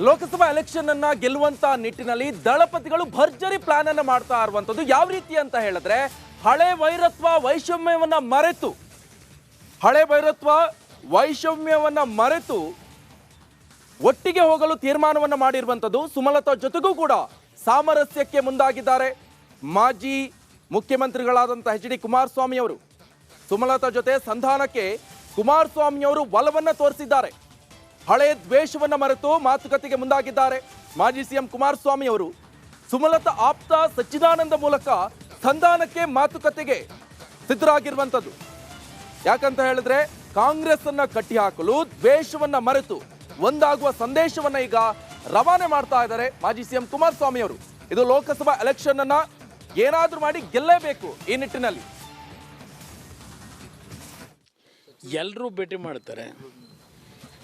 Lok Sabha election ಅನ್ನ ಗೆಲ್ಲುವಂತ ನಿಟ್ಟಿನಲ್ಲಿ ದಳಪತಿಗಳು ಭರ್ಜರಿ ಪ್ಲಾನ್ ಅನ್ನ ಮಾಡ್ತಾ ಇರುವಂತದ್ದು ಯಾವ ರೀತಿ ಅಂತ ಹೇಳಿದ್ರೆ ಹಳೆ ವೈರತ್ವ ವೈಷಮ್ಯವನ್ನ ಮರೆತು ಒಟ್ಟಿಗೆ ಹೋಗಲು ತೀರ್ಮಾನವನ್ನ ಮಾಡಿರುವಂತದ್ದು. ಸುಮಲತಾ ಜೊತೆಗೂ ಕೂಡ ಸಾಮರಸ್ಯಕ್ಕೆ ಮುಂದಾಗಿದ್ದಾರೆ ಮಾಜಿ ಮುಖ್ಯಮಂತ್ರಿಗಳಾದಂತಹ ಎಚ್ ಡಿ ಕುಮಾರಸ್ವಾಮಿ ಅವರು. ಸುಮಲತಾ ಜೊತೆ ಸಂಧಾನಕ್ಕೆ ಕುಮಾರಸ್ವಾಮಿ ಅವರು ಒಲವನ್ನ ತೋರಿಸಿದ್ದಾರೆ. ಹಳೆ ದ್ವೇಷವನ್ನ ಮರೆತು ಮಾತುಕತೆಗೆ ಮುಂದಾಗಿದ್ದಾರೆ ಮಾಜಿ ಸಿಎಂ ಕುಮಾರಸ್ವಾಮಿ ಅವರು. ಸುಮಲತಾ ಆಪ್ತ ಸಚ್ಚಿದಾನಂದ ಮೂಲಕ ಸಂಧಾನಕ್ಕೆ ಮಾತುಕತೆಗೆ ಸಿದ್ಧರಾಗಿರುವಂತದ್ದು. ಯಾಕಂತ ಹೇಳಿದ್ರೆ ಕಾಂಗ್ರೆಸ್ ಅನ್ನ ಕಟ್ಟಿಹಾಕಲು ದ್ವೇಷವನ್ನ ಮರೆತು ಒಂದಾಗುವ ಸಂದೇಶವನ್ನ ಈಗ ರವಾನೆ ಮಾಡ್ತಾ ಇದ್ದಾರೆ ಮಾಜಿ ಸಿಎಂ ಕುಮಾರಸ್ವಾಮಿ ಅವರು. ಇದು ಲೋಕಸಭಾ ಎಲೆಕ್ಷನ್ ಅನ್ನ ಏನಾದ್ರೂ ಮಾಡಿ ಗೆಲ್ಲೇಬೇಕು. ಈ ನಿಟ್ಟಿನಲ್ಲಿ ಎಲ್ಲರೂ ಭೇಟಿ ಮಾಡ್ತಾರೆ.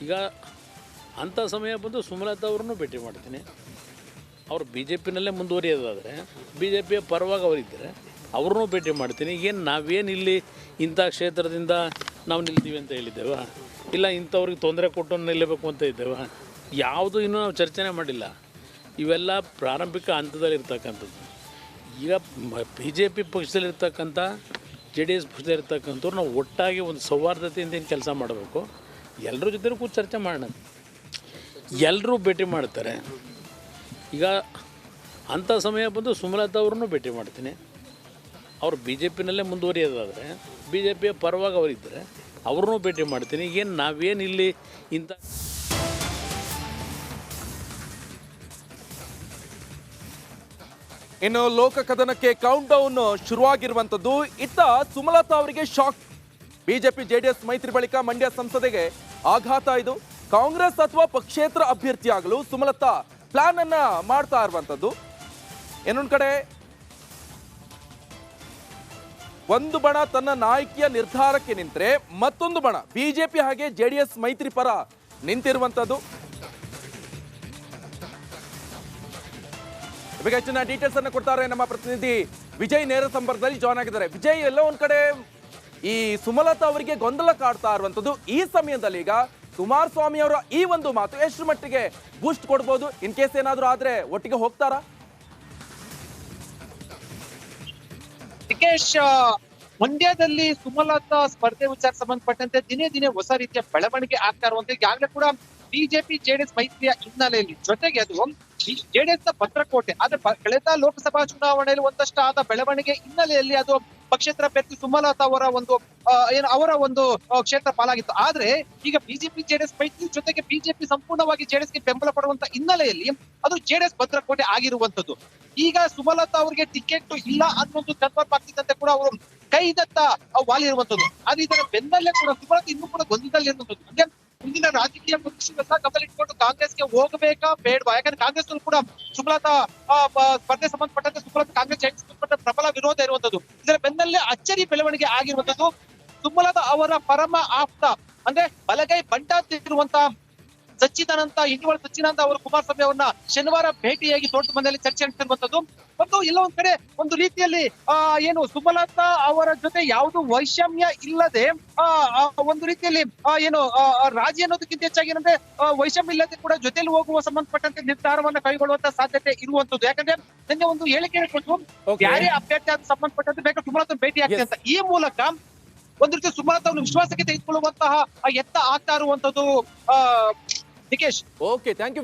ಈಗ ಅಂಥ ಸಮಯ ಬಂದು ಸುಮಲತಾ ಅವ್ರನ್ನೂ ಭೇಟಿ ಮಾಡ್ತೀನಿ. ಅವರು ಬಿ ಜೆ ಪಿನಲ್ಲೇ ಮುಂದುವರಿಯೋದಾದರೆ ಬಿ ಜೆ ಪಿಯ ಪರವಾಗಿ ಅವರಿದ್ದರೆ ಅವ್ರನ್ನೂ ಭೇಟಿ ಮಾಡ್ತೀನಿ. ಏನು ನಾವೇನು ಇಲ್ಲಿ ಇಂಥ ಕ್ಷೇತ್ರದಿಂದ ನಾವು ನಿಲ್ತೀವಿ ಅಂತ ಹೇಳಿದ್ದೇವೆ, ಇಲ್ಲ ಇಂಥವ್ರಿಗೆ ತೊಂದರೆ ಕೊಟ್ಟು ನಿಲ್ಲಬೇಕು ಅಂತ ಇದ್ದೇವೆ, ಯಾವುದು ಇನ್ನೂ ನಾವು ಚರ್ಚೆನೇ ಮಾಡಿಲ್ಲ. ಇವೆಲ್ಲ ಪ್ರಾರಂಭಿಕ ಹಂತದಲ್ಲಿರ್ತಕ್ಕಂಥದ್ದು. ಈಗ ಬಿ ಜೆ ಪಿ ಪಕ್ಷದಲ್ಲಿರ್ತಕ್ಕಂಥ ಜೆ ಡಿ ಎಸ್ ಪಕ್ಷದಲ್ಲಿರ್ತಕ್ಕಂಥವ್ರು ನಾವು ಒಟ್ಟಾಗಿ ಒಂದು ಸೌಹಾರ್ದತೆಯಿಂದ ಏನು ಕೆಲಸ ಮಾಡಬೇಕು. ಎಲ್ಲರ ಜೊತೆ ಕೂತು ಚರ್ಚೆ ಮಾಡೋಣ. ಎಲ್ಲರೂ ಭೇಟಿ ಮಾಡ್ತಾರೆ. ಈಗ ಅಂಥ ಸಮಯ ಬಂದು ಸುಮಲತಾ ಅವ್ರನ್ನೂ ಭೇಟಿ ಮಾಡ್ತೀನಿ. ಅವರು ಬಿ ಜೆ ಪಿನಲ್ಲೇ ಮುಂದುವರಿಯೋದಾದರೆ ಬಿ ಜೆ ಪಿಯ ಪರವಾಗಿ ಅವರಿದ್ದರೆ ಅವ್ರನ್ನೂ ಭೇಟಿ ಮಾಡ್ತೀನಿ. ಏನು ನಾವೇನು ಇಲ್ಲಿ ಇಂಥ ಇನ್ನು ಲೋಕ ಕದನಕ್ಕೆ ಕೌಂಟ್ ಡೌನ್ ಶುರುವಾಗಿರುವಂತದ್ದು. ಇತ್ತ ಸುಮಲತಾ ಅವರಿಗೆ ಶಾಕ್. ಬಿಜೆಪಿ ಜೆಡಿಎಸ್ ಮೈತ್ರಿ ಬಳಿಕ ಮಂಡ್ಯ ಸಂಸದೆಗೆ ಆಘಾತ. ಇದು ಕಾಂಗ್ರೆಸ್ ಅಥವಾ ಪಕ್ಷೇತರ ಅಭ್ಯರ್ಥಿಯಾಗಲು ಸುಮಲತಾ ಪ್ಲಾನ್ ಅನ್ನ ಮಾಡ್ತಾ ಇರುವಂತದ್ದು. ಇನ್ನೊಂದು ಕಡೆ ಒಂದು ಬಣ ತನ್ನ ನಾಯಕಿಯ ನಿರ್ಧಾರಕ್ಕೆ ನಿಂತರೆ ಮತ್ತೊಂದು ಬಣ ಬಿಜೆಪಿ ಹಾಗೆ ಜೆಡಿಎಸ್ ಮೈತ್ರಿ ಪರ ನಿಂತಿರುವಂತದ್ದು. ಇವಾಗ ಹೆಚ್ಚಿನ ಡೀಟೇಲ್ಸ್ ಅನ್ನು ಕೊಡ್ತಾರೆ ನಮ್ಮ ಪ್ರತಿನಿಧಿ ವಿಜಯ್. ನೇರ ಸಂಪರ್ಕದಲ್ಲಿ ಜಾಯ್ನ್ ಆಗಿದ್ದಾರೆ. ವಿಜಯ್, ಎಲ್ಲ ಒಂದ್ ಕಡೆ ಈ ಸುಮಲತಾ ಅವರಿಗೆ ಗೊಂದಲ ಕಾಡ್ತಾ ಇರುವಂತದ್ದು. ಈ ಸಮಯದಲ್ಲಿ ಈಗ ಕುಮಾರಸ್ವಾಮಿ ಅವರ ಈ ಒಂದು ಮಾತು ಎಷ್ಟು ಮಟ್ಟಿಗೆ ಬೂಸ್ಟ್ ಕೊಡ್ಬೋದು? ಇನ್ ಕೇಸ್ ಏನಾದ್ರೂ ಆದ್ರೆ ಒಟ್ಟಿಗೆ ಹೋಗ್ತಾರಾ? ನಿಕೇಶ್, ಮಂಡ್ಯದಲ್ಲಿ ಸುಮಲತಾ ಸ್ಪರ್ಧೆ ವಿಚಾರ ಸಂಬಂಧಪಟ್ಟಂತೆ ದಿನೇ ದಿನೇ ಹೊಸ ರೀತಿಯ ಬೆಳವಣಿಗೆ ಆಗ್ತಾ ಇರುವಂತೆ ಈಗಾಗಲೇ ಕೂಡ ಬಿಜೆಪಿ ಜೆಡಿಎಸ್ ಮೈತ್ರಿಯ ಹಿನ್ನೆಲೆಯಲ್ಲಿ, ಜೊತೆಗೆ ಅದು ಜೆಡಿಎಸ್ ನ ಭದ್ರಕೋಟೆ. ಆದ್ರೆ ಕಳೆದ ಲೋಕಸಭಾ ಚುನಾವಣೆಯಲ್ಲಿ ಒಂದಷ್ಟು ಆದ ಬೆಳವಣಿಗೆ ಹಿನ್ನೆಲೆಯಲ್ಲಿ ಅದು ಪಕ್ಷೇತರ ಅಭ್ಯರ್ಥಿ ಸುಮಲತಾ ಅವರ ಒಂದು ಕ್ಷೇತ್ರ ಪಾಲಾಗಿತ್ತು. ಆದ್ರೆ ಈಗ ಬಿಜೆಪಿ ಜೆಡಿಎಸ್ ಮೈತ್ರಿ ಜೊತೆಗೆ ಬಿಜೆಪಿ ಸಂಪೂರ್ಣವಾಗಿ ಜೆಡಿಎಸ್ಗೆ ಬೆಂಬಲ ಪಡುವಂತ ಹಿನ್ನೆಲೆಯಲ್ಲಿ ಅದು ಜೆಡಿಎಸ್ ಭದ್ರಕೋಟೆ ಆಗಿರುವಂತದ್ದು. ಈಗ ಸುಮಲತಾ ಅವರಿಗೆ ಟಿಕೆಟ್ ಇಲ್ಲ ಅನ್ನೋದು ಕನ್ಫರ್ಮ್ ಆಗ್ತಿದ್ದಂತೆ ಕೂಡ ಅವರು ಕೈದತ್ತ ವಾಲಿರುವಂತದ್ದು. ಆದ್ರೆ ಇದರ ಬೆನ್ನಲ್ಲೇ ಕೂಡ ಸುಮಲತಾ ಇನ್ನೂ ಕೂಡ ಗೊಂದಲದಲ್ಲಿರುವಂತದ್ದು. ಅಂದ್ರೆ ಮುಂದಿನ ರಾಜಕೀಯ ಭವಿಷ್ಯದ ಗಮನಿಟ್ಕೊಂಡು ಕಾಂಗ್ರೆಸ್ಗೆ ಹೋಗಬೇಕಾ ಬೇಡವಾ? ಯಾಕಂದ್ರೆ ಕಾಂಗ್ರೆಸ್ ಕೂಡ ಸುಮಲತಾ ಸ್ಪರ್ಧೆ ಸಂಬಂಧಪಟ್ಟಂತೆ ಸುಮಲತಾ ಕಾಂಗ್ರೆಸ್ ಸಂಬಂಧಪಟ್ಟ ಪ್ರಬಲ ವಿರೋಧ ಇರುವಂತದ್ದು. ಇದರ ಬೆನ್ನಲ್ಲೇ ಅಚ್ಚರಿ ಬೆಳವಣಿಗೆ ಆಗಿರುವಂತದ್ದು. ಸುಮಲತಾ ಅವರ ಪರಮ ಆಪ್ತ ಅಂದ್ರೆ ಬಲಗೈ ಬಂಟಾತಿರುವಂತಹ ಇಂಡಿವಳ ಸಚ್ಚಿದಾನಂದ ಅವರು ಕುಮಾರಸ್ವಾಮಿ ಅವರನ್ನ ಶನಿವಾರ ಭೇಟಿಯಾಗಿ ತೋಟದ ಮನೆಯಲ್ಲಿ ಚರ್ಚೆ ನಡೆಸಿರುವಂತದ್ದು. ಮತ್ತು ಎಲ್ಲ ಒಂದ್ ಕಡೆ ಒಂದು ರೀತಿಯಲ್ಲಿ ಏನು ಸುಮಲತಾ ಅವರ ಜೊತೆ ಯಾವುದು ವೈಷಮ್ಯ ಇಲ್ಲದೆ ಒಂದು ರೀತಿಯಲ್ಲಿ ರಾಜಿ ಅನ್ನೋದಕ್ಕಿಂತ ಹೆಚ್ಚಾಗಿ ಏನಂದ್ರೆ ವೈಷಮ್ಯ ಇಲ್ಲದೆ ಕೂಡ ಜೊತೆಲಿ ಹೋಗುವ ಸಂಬಂಧಪಟ್ಟಂತೆ ನಿರ್ಧಾರವನ್ನ ಕೈಗೊಳ್ಳುವಂತ ಸಾಧ್ಯತೆ ಇರುವಂತದ್ದು. ಯಾಕಂದ್ರೆ ನಿನ್ನೆ ಒಂದು ಹೇಳಿಕೆ ಕೊಟ್ಟು ಯಾರೇ ಅಭ್ಯರ್ಥಿ ಆದ ಸಂಬಂಧಪಟ್ಟಂತೆ ಬೇಕಾದ್ರೆ ಸುಮಲತಾ ಭೇಟಿ ಆಗ್ತದೆ ಅಂತ ಈ ಮೂಲಕ ಒಂದು ರೀತಿ ಸುಮಲತಾ ವಿಶ್ವಾಸಕ್ಕೆ ತೆಗೆದುಕೊಳ್ಳುವಂತಹ ಯತ್ನ ಆಗ್ತಾ ಇರುವಂತದ್ದು. Nikesh, okay, thank you.